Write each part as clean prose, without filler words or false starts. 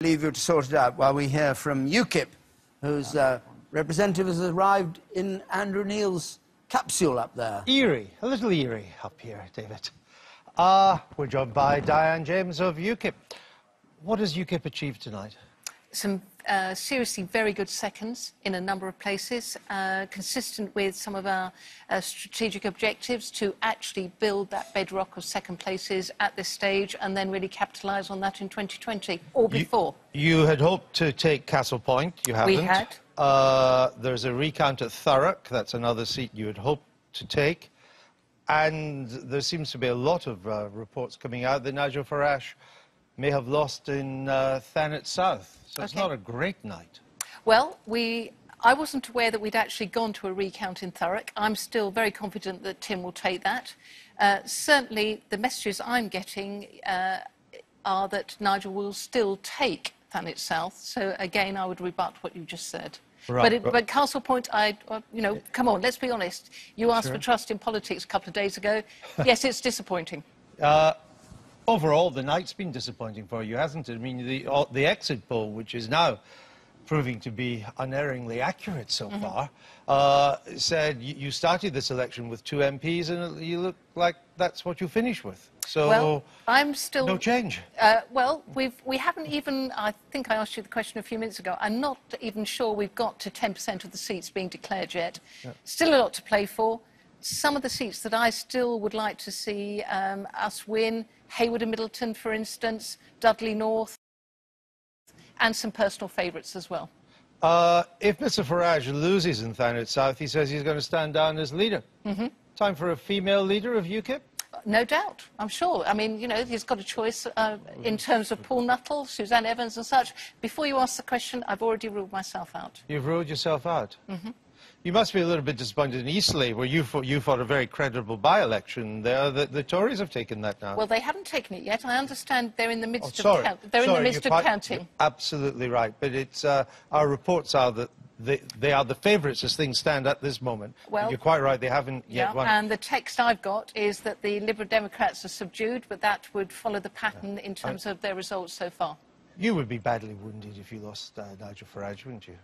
leave you to sort it out while we hear from UKIP, whose representative has arrived in Andrew Neil's capsule up there. Eerie, a little eerie up here, David. We're joined by Diane James of UKIP. What has UKIP achieved tonight? Some seriously very good seconds in a number of places, consistent with some of our strategic objectives to actually build that bedrock of second places at this stage and then really capitalise on that in 2020 or before. You had hoped to take Castle Point, you haven't. We had. There's a recount at Thurrock, that's another seat you had hoped to take. And there seems to be a lot of reports coming out that Nigel Farage may have lost in Thanet South. So it's not a great night. Well, I wasn't aware that we'd actually gone to a recount in Thurrock. I'm still very confident that Tim will take that. Certainly, the messages I'm getting are that Nigel will still take Thanet South. So, again, I would rebut what you just said. Right. But Castle Point, you know, come on, let's be honest. You asked for trust in politics a couple of days ago. Yes, it's disappointing. Overall, the night's been disappointing for you, hasn't it? I mean, the exit poll, which is now proving to be unerringly accurate so far, said you started this election with 2 MPs and you look like that's what you finish with. So, well, I'm still... No change. Well, we haven't even... I think I asked you the question a few minutes ago. I'm not even sure we've got to 10% of the seats being declared yet. Yeah. Still a lot to play for. Some of the seats that I still would like to see us win, Hayward and Middleton, for instance, Dudley North, and some personal favourites as well. If Mr Farage loses in Thanet South, he says he's going to stand down as leader. Time for a female leader of UKIP? No doubt, I'm sure. I mean, you know, he's got a choice in terms of Paul Nuttall, Suzanne Evans and such. Before you ask the question, I've already ruled myself out. You've ruled yourself out? You must be a little bit disappointed in Eastleigh, where you fought a very credible by-election there. The Tories have taken that now. Well, they haven't taken it yet. I understand they're in the midst of counting. You're absolutely right. But it's our reports are that they are the favourites as things stand at this moment. Well, you're quite right. They haven't yet won. And the text I've got is that the Liberal Democrats are subdued, but that would follow the pattern in terms of their results so far. You would be badly wounded if you lost Nigel Farage, wouldn't you?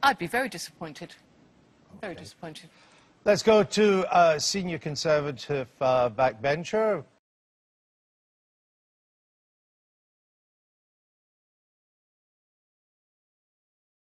I'd be very disappointed. Very disappointed. Let's go to a senior Conservative backbencher,